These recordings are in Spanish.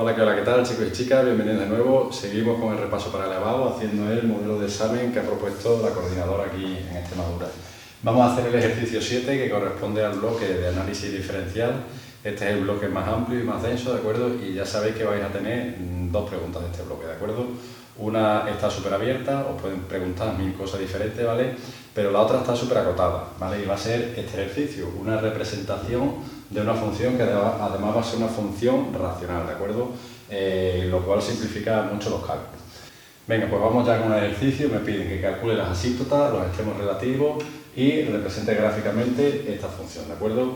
Hola, ¿qué tal chicos y chicas? Bienvenidos de nuevo. Seguimos con el repaso para elevado, haciendo el modelo de examen que ha propuesto la coordinadora aquí en Extremadura. Vamos a hacer el ejercicio 7 que corresponde al bloque de análisis diferencial. Este es el bloque más amplio y más denso, ¿de acuerdo? Y ya sabéis que vais a tener dos preguntas de este bloque, ¿de acuerdo? Una está súper abierta, os pueden preguntar mil cosas diferentes, ¿vale? Pero la otra está súper acotada, ¿vale? Y va a ser este ejercicio, una representación de una función que además va a ser una función racional, ¿de acuerdo? Lo cual simplifica mucho los cálculos. Venga, pues vamos ya con el ejercicio. Me piden que calcule las asíntotas, los extremos relativos y represente gráficamente esta función, ¿de acuerdo?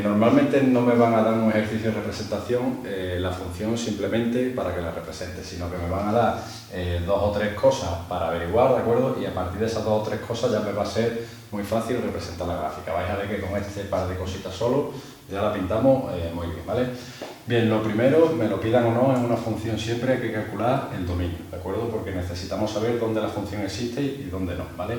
Normalmente no me van a dar un ejercicio de representación la función simplemente para que la represente, sino que me van a dar dos o tres cosas para averiguar, ¿de acuerdo? Y a partir de esas dos o tres cosas ya me va a ser muy fácil representar la gráfica. Vais a ver que con este par de cositas solo ya la pintamos muy bien, ¿vale? Bien, lo primero, me lo pidan o no, en una función siempre hay que calcular el dominio, ¿de acuerdo? Porque necesitamos saber dónde la función existe y dónde no, ¿vale?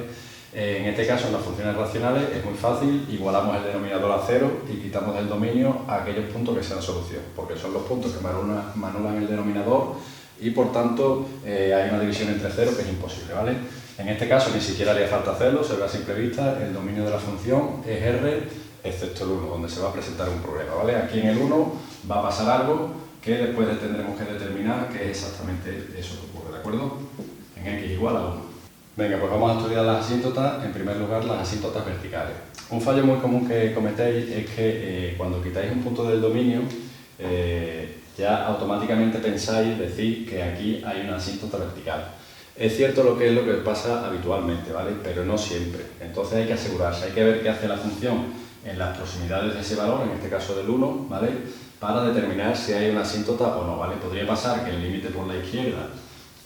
En este caso, en las funciones racionales es muy fácil, igualamos el denominador a cero y quitamos del dominio a aquellos puntos que sean solución, porque son los puntos que me anulan el denominador y por tanto hay una división entre cero que es imposible, ¿vale? En este caso ni siquiera haría falta hacerlo, se ve a simple vista, el dominio de la función es R excepto el 1, donde se va a presentar un problema, ¿vale? Aquí en el 1 va a pasar algo que después tendremos que determinar que es exactamente eso que ocurre, ¿de acuerdo? En x igual a 1. Venga, pues vamos a estudiar las asíntotas. En primer lugar, las asíntotas verticales. Un fallo muy común que cometéis es que cuando quitáis un punto del dominio, ya automáticamente pensáis, decir que aquí hay una asíntota vertical. Es cierto lo que pasa habitualmente, ¿vale? Pero no siempre. Entonces hay que asegurarse, hay que ver qué hace la función en las proximidades de ese valor, en este caso del 1, ¿vale? Para determinar si hay una asíntota o no, ¿vale? Podría pasar que el límite por la izquierda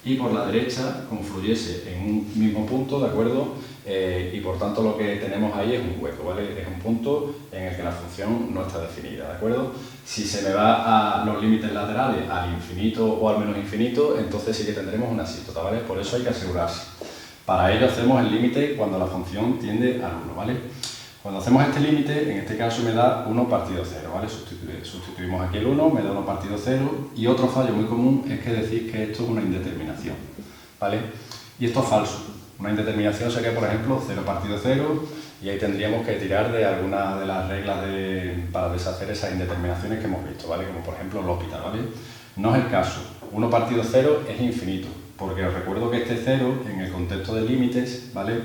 y por la derecha confluyese en un mismo punto, ¿de acuerdo? Y por tanto lo que tenemos ahí es un hueco, ¿vale? Es un punto en el que la función no está definida, ¿de acuerdo? Si se me va a los límites laterales al infinito o al menos infinito, entonces sí que tendremos una asíntota, ¿vale? Por eso hay que asegurarse. Para ello hacemos el límite cuando la función tiende al 1, ¿vale? Cuando hacemos este límite, en este caso me da 1 partido 0, ¿vale? Sustituimos aquí el 1, me da 1 partido 0, y otro fallo muy común es que decís que esto es una indeterminación, ¿vale? Y esto es falso. Una indeterminación sería, por ejemplo, 0 partido 0, y ahí tendríamos que tirar de alguna de las reglas para deshacer esas indeterminaciones que hemos visto, ¿vale? Como por ejemplo L'Hopital, ¿vale? No es el caso. 1 partido 0 es infinito, porque os recuerdo que este 0, en el contexto de límites, ¿vale?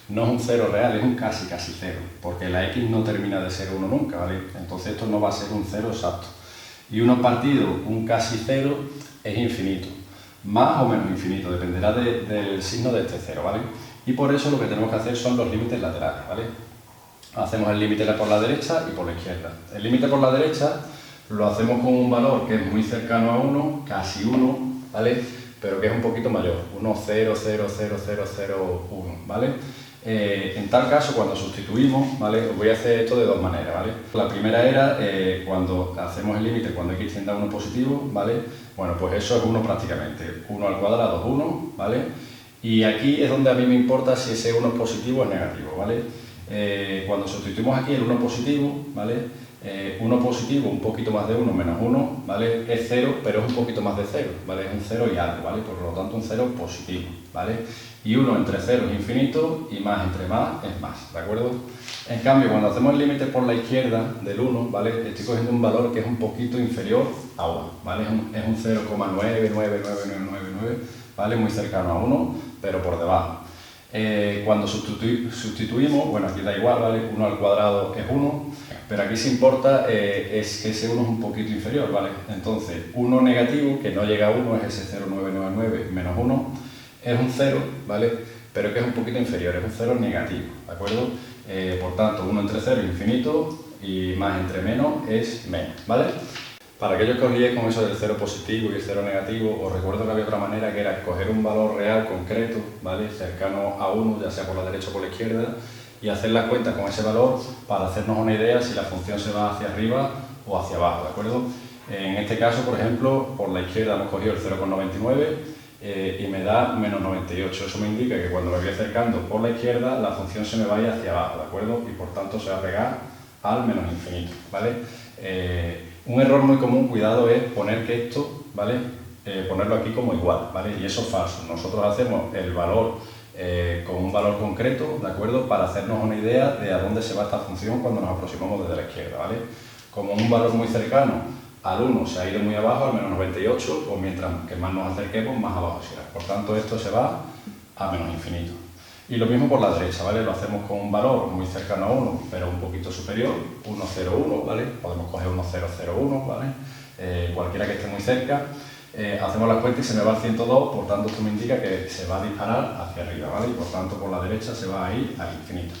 No es un 0 real, es un casi 0, porque la x no termina de ser 1 nunca, ¿vale? Entonces esto no va a ser un 0 exacto. Y 1 partido un casi 0 es infinito, más o menos infinito, dependerá del signo de este 0, ¿vale? Y por eso lo que tenemos que hacer son los límites laterales, ¿vale? Hacemos el límite por la derecha y por la izquierda. El límite por la derecha lo hacemos con un valor que es muy cercano a 1, casi 1, ¿vale? Pero que es un poquito mayor, 1, 0, 0, 0, 0, 0, 1, ¿vale? En tal caso, cuando sustituimos, ¿vale? Os voy a hacer esto de dos maneras, ¿vale? La primera era cuando hacemos el límite, cuando x tiende a 1 positivo, ¿vale? Bueno, pues eso es 1 prácticamente, 1 al cuadrado es 1, ¿vale? Y aquí es donde a mí me importa si ese 1 es positivo o es negativo, ¿vale? Cuando sustituimos aquí el 1 positivo, ¿vale? 1 positivo, un poquito más de 1 menos 1, ¿vale? Es 0, pero es un poquito más de 0, ¿vale? Es un 0 y algo, ¿vale? Por lo tanto, un 0 positivo, ¿vale? Y 1 entre 0 es infinito y más entre más es más, ¿de acuerdo? En cambio, cuando hacemos el límite por la izquierda del 1, ¿vale? Estoy cogiendo un valor que es un poquito inferior a 1, ¿vale? Es un 0,99999, ¿vale? Muy cercano a 1, pero por debajo. Cuando sustituimos, bueno, aquí da igual, ¿vale? 1 al cuadrado es 1, pero aquí sí importa es que ese 1 es un poquito inferior, ¿vale? Entonces, 1 negativo, que no llega a 1, es ese 0,999 menos 1, es un 0, ¿vale? Pero que es un poquito inferior, es un 0 negativo, ¿de acuerdo? Por tanto, 1 entre 0 es infinito y más entre menos es menos, ¿vale? Para aquellos que os liéis con eso del 0 positivo y el 0 negativo, os recuerdo que había otra manera que era coger un valor real concreto, ¿vale? Cercano a 1, ya sea por la derecha o por la izquierda, y hacer las cuentas con ese valor para hacernos una idea si la función se va hacia arriba o hacia abajo, ¿de acuerdo? En este caso, por ejemplo, por la izquierda hemos cogido el 0,99 y me da menos 98. Eso me indica que cuando me voy acercando por la izquierda, la función se me vaya hacia abajo, ¿de acuerdo? Y por tanto se va a pegar al menos infinito, ¿vale? Un error muy común, cuidado, es poner que esto, ¿vale? Ponerlo aquí como igual, ¿vale? Y eso es falso. Nosotros hacemos el valor con un valor concreto, ¿de acuerdo? Para hacernos una idea de a dónde se va esta función cuando nos aproximamos desde la izquierda, ¿vale? Como un valor muy cercano al 1 se ha ido muy abajo, al menos 98, pues mientras que más nos acerquemos, más abajo será. Por tanto, esto se va a menos infinito. Y lo mismo por la derecha, ¿vale? Lo hacemos con un valor muy cercano a 1, pero un poquito superior, 1,01, ¿vale? Podemos coger 1,001, ¿vale? Cualquiera que esté muy cerca. Hacemos la cuenta y se me va al 102, por tanto esto me indica que se va a disparar hacia arriba, ¿vale? Y por tanto por la derecha se va a ir al infinito.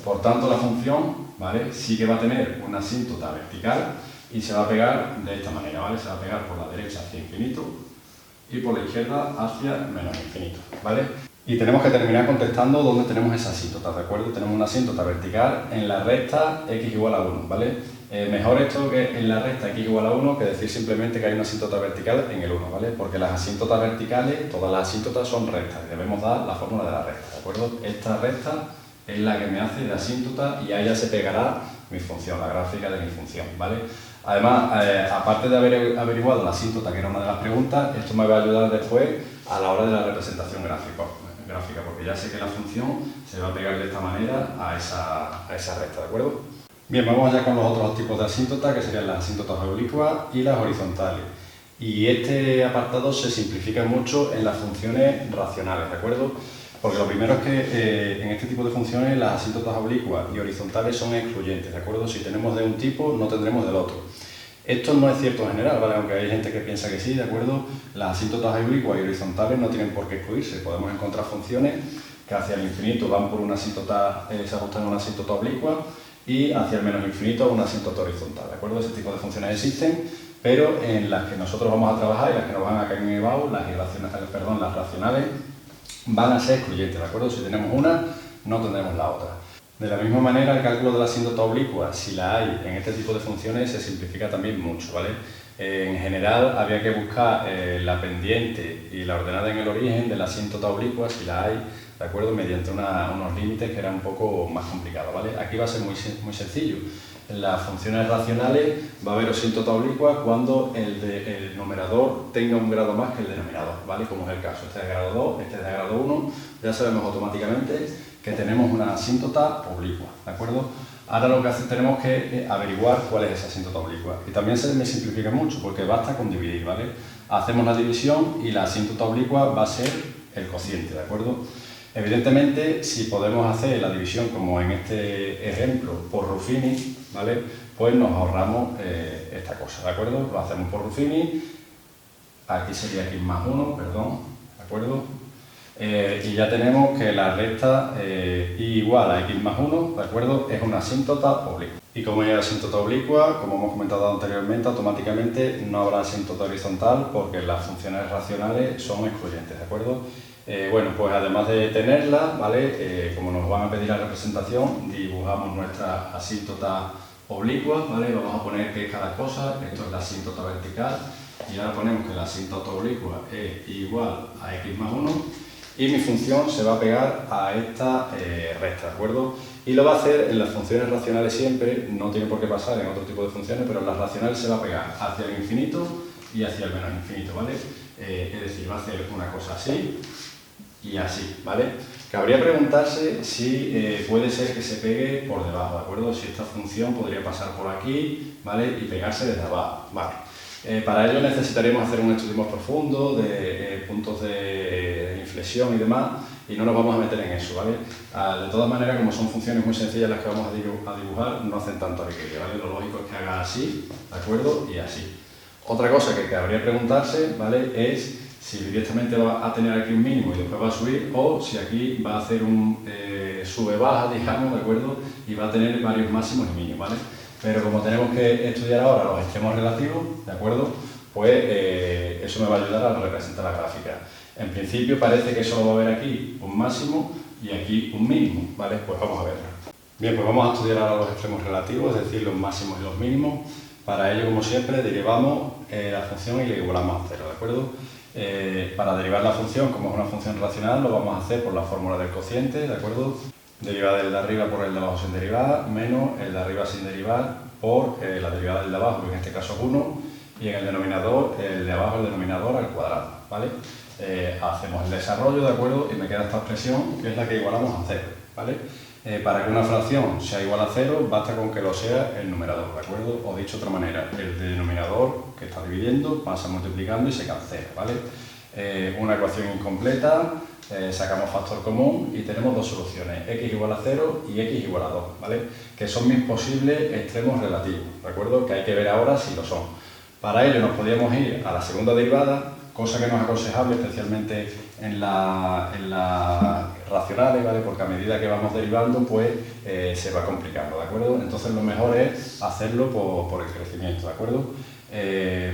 Por tanto la función, ¿vale? Sí que va a tener una asíntota vertical y se va a pegar de esta manera, ¿vale? Se va a pegar por la derecha hacia infinito y por la izquierda hacia menos infinito, ¿vale? Y tenemos que terminar contestando dónde tenemos esa asíntota, ¿de acuerdo? Tenemos una asíntota vertical en la recta x igual a 1, ¿vale? Mejor esto que en la recta x igual a 1 que decir simplemente que hay una asíntota vertical en el 1, ¿vale? Porque las asíntotas verticales, todas las asíntotas son rectas y debemos dar la fórmula de la recta, ¿de acuerdo? Esta recta es la que me hace de asíntota y a ella se pegará mi función, la gráfica de mi función, ¿vale? Además, aparte de haber averiguado la asíntota, que era una de las preguntas, esto me va a ayudar después a la hora de la representación gráfica, porque ya sé que la función se va a pegar de esta manera a esa recta, ¿de acuerdo? Bien, vamos ya con los otros tipos de asíntotas, que serían las asíntotas oblicuas y las horizontales. Y este apartado se simplifica mucho en las funciones racionales, ¿de acuerdo? Porque lo primero es que en este tipo de funciones las asíntotas oblicuas y horizontales son excluyentes, ¿de acuerdo? Si tenemos de un tipo, no tendremos del otro. Esto no es cierto en general, ¿vale? Aunque hay gente que piensa que sí, ¿de acuerdo? Las asíntotas oblicuas y horizontales no tienen por qué excluirse. Podemos encontrar funciones que hacia el infinito van por una asíntota, se ajustan a una asíntota oblicua y hacia el menos infinito a una asíntota horizontal, ¿de acuerdo? Ese tipo de funciones existen, pero en las que nosotros vamos a trabajar y las que nos van a caer en el EBAU, las racionales, van a ser excluyentes, ¿de acuerdo? Si tenemos una, no tendremos la otra. De la misma manera, el cálculo de la asíntota oblicua, si la hay en este tipo de funciones, se simplifica también mucho, ¿vale? En general, habría que buscar la pendiente y la ordenada en el origen de la asíntota oblicua, si la hay, ¿de acuerdo? Mediante unos límites que eran un poco más complicados, ¿vale? Aquí va a ser muy sencillo. En las funciones racionales va a haber asíntota oblicua cuando el numerador tenga un grado más que el denominador, ¿vale? Como es el caso. Este es de grado 2, este es de grado 1, ya sabemos automáticamente que tenemos una asíntota oblicua, ¿de acuerdo? Ahora lo que tenemos que averiguar cuál es esa asíntota oblicua. Y también se me simplifica mucho porque basta con dividir, ¿vale? Hacemos la división y la asíntota oblicua va a ser el cociente, ¿de acuerdo? Evidentemente, si podemos hacer la división como en este ejemplo por Ruffini, ¿vale? Pues nos ahorramos esta cosa, ¿de acuerdo? Lo hacemos por Ruffini, aquí sería x más 1, perdón, ¿de acuerdo? Y ya tenemos que la recta y igual a x más 1, ¿de acuerdo? Es una asíntota oblicua. Y como es asíntota oblicua, como hemos comentado anteriormente, automáticamente no habrá asíntota horizontal porque las funciones racionales son excluyentes, ¿de acuerdo? Bueno, pues además de tenerla, ¿vale? Como nos van a pedir la representación, dibujamos nuestra asíntota oblicua, ¿vale? Vamos a poner qué es cada cosa, esto es la asíntota vertical, y ahora ponemos que la asíntota oblicua es igual a x más 1, y mi función se va a pegar a esta recta, ¿de acuerdo? Y lo va a hacer en las funciones racionales siempre, no tiene por qué pasar en otro tipo de funciones, pero en las racionales se va a pegar hacia el infinito y hacia el menos infinito, ¿vale? Es decir, va a hacer una cosa así y así, ¿vale? Cabría preguntarse si puede ser que se pegue por debajo, ¿de acuerdo? Si esta función podría pasar por aquí, ¿vale? Y pegarse desde abajo, ¿vale? Para ello necesitaríamos hacer un estudio más profundo de puntos de inflexión y demás, y no nos vamos a meter en eso, ¿vale? De todas maneras, como son funciones muy sencillas las que vamos a dibujar, no hacen tanto requerir, ¿vale? Lo lógico es que haga así, ¿de acuerdo? Y así. Otra cosa que cabría preguntarse, ¿vale? Es si directamente va a tener aquí un mínimo y después va a subir, o si aquí va a hacer un sube-baja, digamos, ¿de acuerdo? Y va a tener varios máximos y mínimos, ¿vale? Pero como tenemos que estudiar ahora los extremos relativos, ¿de acuerdo? Pues eso me va a ayudar a representar la gráfica. En principio parece que solo va a haber aquí un máximo y aquí un mínimo, ¿vale? Pues vamos a verlo. Bien, pues vamos a estudiar ahora los extremos relativos, es decir, los máximos y los mínimos. Para ello, como siempre, derivamos la función y le igualamos a 0, ¿de acuerdo? Para derivar la función, como es una función racional, lo vamos a hacer por la fórmula del cociente, ¿de acuerdo? Derivar el de arriba por el de abajo sin derivar, menos el de arriba sin derivar por la derivada del de abajo, que en este caso es 1, y en el denominador, el de abajo, el denominador al cuadrado, ¿vale? Hacemos el desarrollo, ¿de acuerdo? Y me queda esta expresión, que es la que igualamos a 0, ¿vale? Para que una fracción sea igual a 0, basta con que lo sea el numerador, ¿de acuerdo? O dicho de otra manera, el denominador que está dividiendo pasa multiplicando y se cancela, ¿vale? Una ecuación incompleta, sacamos factor común y tenemos dos soluciones, x igual a 0 y x igual a 2, ¿vale? Que son mis posibles extremos relativos, ¿de acuerdo? Que hay que ver ahora si lo son. Para ello nos podríamos ir a la segunda derivada, cosa que no es aconsejable, especialmente en las racionales, ¿vale? Porque a medida que vamos derivando, pues se va complicando, ¿de acuerdo? Entonces lo mejor es hacerlo por el crecimiento, ¿de acuerdo?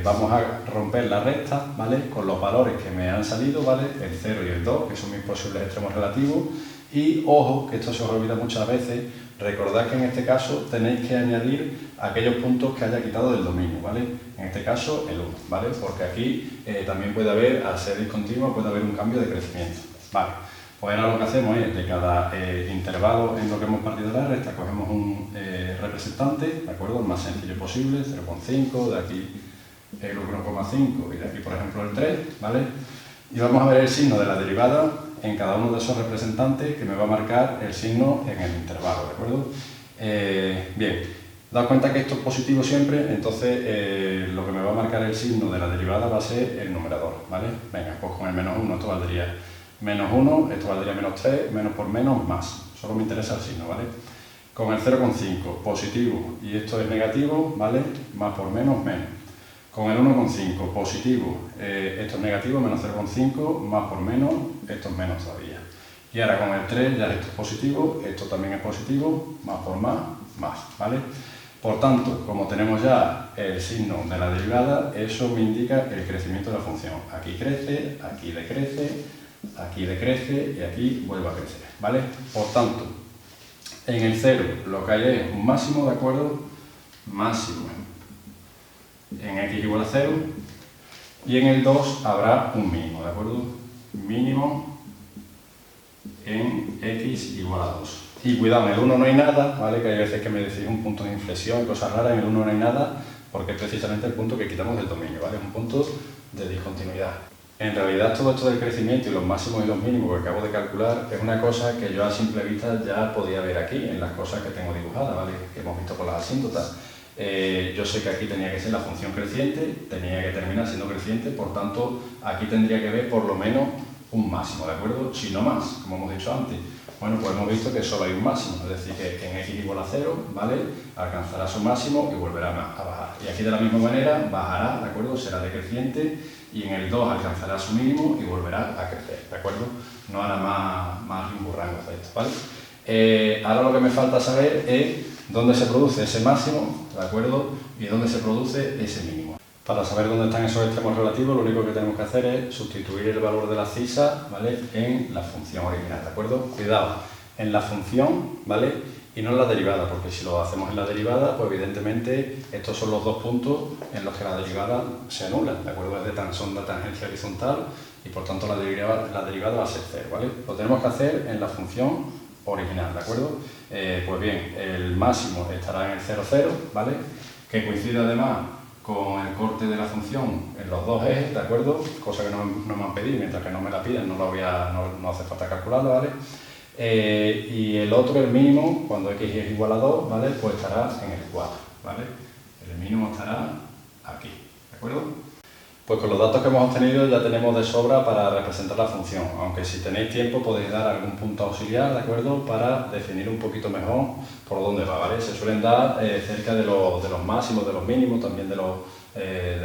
Vamos a romper la recta, ¿vale? Con los valores que me han salido, ¿vale? El 0 y el 2, que son mis posibles extremos relativos. Y ojo, que esto se os olvida muchas veces, recordad que en este caso tenéis que añadir aquellos puntos que haya quitado del dominio, ¿vale? En este caso el 1, ¿vale? Porque aquí también puede haber, al ser discontinuo, puede haber un cambio de crecimiento, ¿vale? Pues ahora lo que hacemos es, de cada intervalo en lo que hemos partido la recta, cogemos un representante, ¿de acuerdo? El más sencillo posible, 0,5, de aquí el 1,5 y de aquí, por ejemplo, el 3, ¿vale? Y vamos a ver el signo de la derivada en cada uno de esos representantes que me va a marcar el signo en el intervalo, ¿de acuerdo? Bien, daos cuenta que esto es positivo siempre, entonces lo que me va a marcar el signo de la derivada va a ser el numerador, ¿vale? Venga, pues con el menos 1 esto valdría menos 1, esto valdría menos 3, menos por menos, más. Solo me interesa el signo, ¿vale? Con el 0,5 positivo y esto es negativo, ¿vale? Más por menos, menos. Con el 1,5 positivo, esto es negativo, menos 0,5, más por menos, esto es menos todavía. Y ahora con el 3 ya esto es positivo, esto también es positivo, más por más, ¿vale? Por tanto, como tenemos ya el signo de la derivada, eso me indica el crecimiento de la función. Aquí crece, aquí decrece, aquí decrece y aquí vuelve a crecer, ¿vale? Por tanto, en el 0 lo que hay es un máximo, ¿de acuerdo? Máximo en x igual a 0 y en el 2 habrá un mínimo, ¿de acuerdo? Mínimo en x igual a 2. Y cuidado, en el 1 no hay nada, ¿vale? Que hay veces que me decís un punto de inflexión, cosas raras, en el 1 no hay nada porque es precisamente el punto que quitamos del dominio, ¿vale? Es un punto de discontinuidad. En realidad todo esto del crecimiento y los máximos y los mínimos que acabo de calcular es una cosa que yo a simple vista ya podía ver aquí, en las cosas que tengo dibujadas, ¿vale? Que hemos visto con las asíntotas. Yo sé que aquí tenía que ser la función creciente, tenía que terminar siendo creciente, por tanto aquí tendría que ver por lo menos un máximo, ¿de acuerdo? Si no más, como hemos dicho antes. Bueno, pues hemos visto que solo hay un máximo, es decir, que en x igual a 0, ¿vale? Alcanzará su máximo y volverá a bajar. Y aquí de la misma manera bajará, ¿de acuerdo? Será decreciente y en el 2 alcanzará su mínimo y volverá a crecer, ¿de acuerdo? No hará más rimburrangos de esto, ¿vale? Ahora lo que me falta saber es dónde se produce ese máximo, ¿de acuerdo? Y dónde se produce ese mínimo. Para saber dónde están esos extremos relativos, lo único que tenemos que hacer es sustituir el valor de la abscisa, ¿vale? En la función original, ¿de acuerdo? Cuidado, en la función, ¿vale? Y no en la derivada, porque si lo hacemos en la derivada, pues evidentemente estos son los dos puntos en los que la derivada se anula, ¿de acuerdo? Son de tangencia horizontal y por tanto la derivada va a ser 0, ¿vale? Lo tenemos que hacer en la función original, ¿de acuerdo? Pues bien, el máximo estará en el 0, 0, ¿vale? Que coincide además con el corte de la función en los dos ejes, ¿de acuerdo? Cosa que no me han pedido, mientras que no me la piden no hace falta calcularla, ¿vale? Y el otro, el mínimo, cuando x es igual a 2, ¿vale? Pues estará en el 4, ¿vale? El mínimo estará aquí, ¿de acuerdo? Pues con los datos que hemos obtenido ya tenemos de sobra para representar la función, aunque si tenéis tiempo podéis dar algún punto auxiliar, ¿de acuerdo? Para definir un poquito mejor por dónde va, ¿vale? Se suelen dar cerca de los máximos, de los mínimos, también de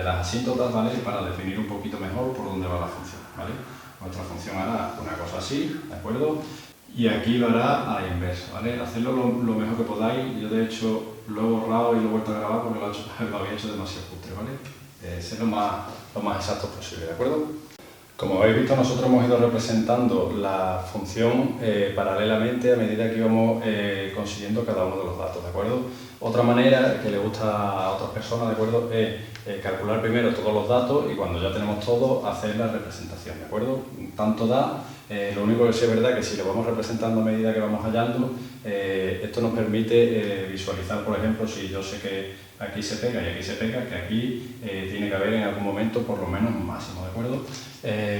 las asíntotas, ¿vale? Para definir un poquito mejor por dónde va la función, ¿vale? Nuestra función hará una cosa así, ¿de acuerdo? Y aquí lo hará a la inversa, ¿vale? Hacedlo lo mejor que podáis. Yo de hecho lo he borrado y lo he vuelto a grabar porque lo había hecho demasiado cutre, ¿vale? Ser lo más exacto posible, ¿de acuerdo? Como habéis visto, nosotros hemos ido representando la función paralelamente a medida que íbamos consiguiendo cada uno de los datos, ¿de acuerdo? Otra manera que le gusta a otras personas, ¿de acuerdo?, es calcular primero todos los datos y cuando ya tenemos todo, hacer la representación, ¿de acuerdo? Tanto da, lo único que sí es verdad que si lo vamos representando a medida que vamos hallando, esto nos permite visualizar, por ejemplo, si yo sé que aquí se pega y aquí se pega, que aquí tiene que haber en algún momento por lo menos un máximo, ¿de acuerdo?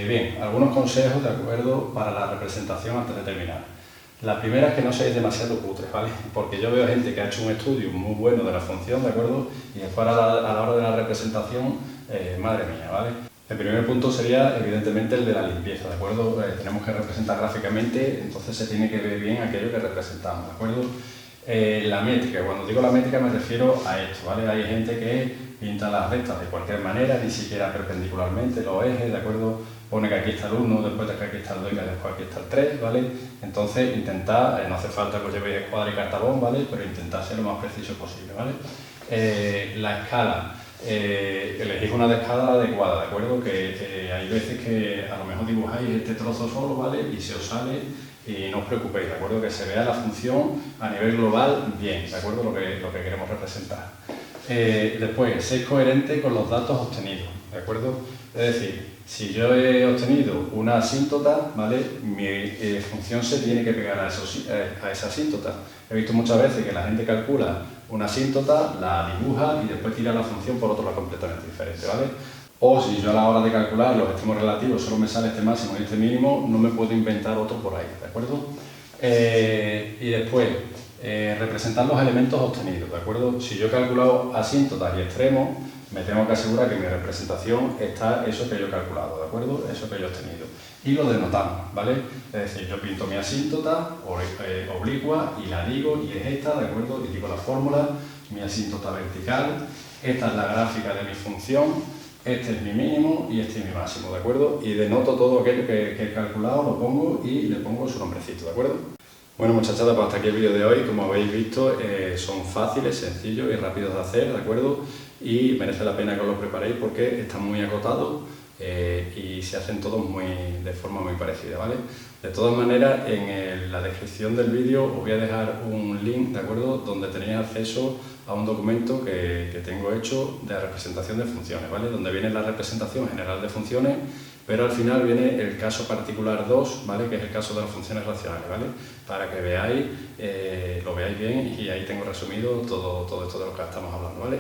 Bien, algunos consejos, ¿de acuerdo?, para la representación antes de terminar. La primera es que no seáis demasiado cutres, ¿vale? Porque yo veo gente que ha hecho un estudio muy bueno de la función, ¿de acuerdo? Y después a la hora de la representación, madre mía, ¿vale? El primer punto sería, evidentemente, el de la limpieza, ¿de acuerdo? Tenemos que representar gráficamente, entonces se tiene que ver bien aquello que representamos, ¿de acuerdo? La métrica, cuando digo la métrica me refiero a esto, ¿vale? Hay gente que pinta las rectas de cualquier manera, ni siquiera perpendicularmente los ejes, ¿de acuerdo? Pone que aquí está el 1, después de que aquí está el 2 y que después aquí está el 3, ¿vale? Entonces intentad, no hace falta que os llevéis escuadra y cartabón, ¿vale? Pero intentad ser lo más preciso posible, ¿vale? La escala. Elegís una escala adecuada, ¿de acuerdo? Que hay veces que a lo mejor dibujáis este trozo solo, ¿vale? Y se os sale y no os preocupéis, ¿de acuerdo? Que se vea la función a nivel global bien, ¿de acuerdo? Lo que queremos representar. Después, ser coherente con los datos obtenidos, ¿de acuerdo? Es decir, si yo he obtenido una asíntota, ¿vale?, mi función se tiene que pegar a esa asíntota. He visto muchas veces que la gente calcula una asíntota, la dibuja y después tira la función por otro lado completamente diferente, ¿vale? O si yo a la hora de calcular los extremos relativos solo me sale este máximo y este mínimo, no me puedo inventar otro por ahí, ¿de acuerdo? Y después, representar los elementos obtenidos, ¿de acuerdo? Si yo he calculado asíntotas y extremos, me tengo que asegurar que en mi representación está eso que yo he calculado, ¿de acuerdo? Eso que yo he obtenido. Y lo denotamos, ¿vale? Es decir, yo pinto mi asíntota oblicua y la digo, y es esta, ¿de acuerdo? Y digo la fórmula, mi asíntota vertical, esta es la gráfica de mi función, este es mi mínimo y este es mi máximo, ¿de acuerdo? Y denoto todo aquello que he calculado, lo pongo y le pongo su nombrecito, ¿de acuerdo? Bueno, muchachada, pues hasta aquí el vídeo de hoy. Como habéis visto, son fáciles, sencillos y rápidos de hacer, ¿de acuerdo? Y merece la pena que os lo preparéis porque están muy acotados y se hacen todos de forma muy parecida, ¿vale? De todas maneras, en la descripción del vídeo os voy a dejar un link, ¿de acuerdo?, donde tenéis acceso a un documento que tengo hecho de representación de funciones, ¿vale?, donde viene la representación general de funciones, pero al final viene el caso particular 2, ¿vale?, que es el caso de las funciones racionales, ¿vale?, para que veáis, lo veáis bien, y ahí tengo resumido todo esto de lo que estamos hablando, ¿vale?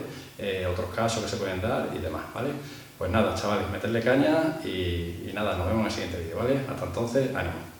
Otros casos que se pueden dar y demás, ¿vale? Pues nada, chavales, meterle caña y nada, nos vemos en el siguiente vídeo, ¿vale? Hasta entonces, ánimo.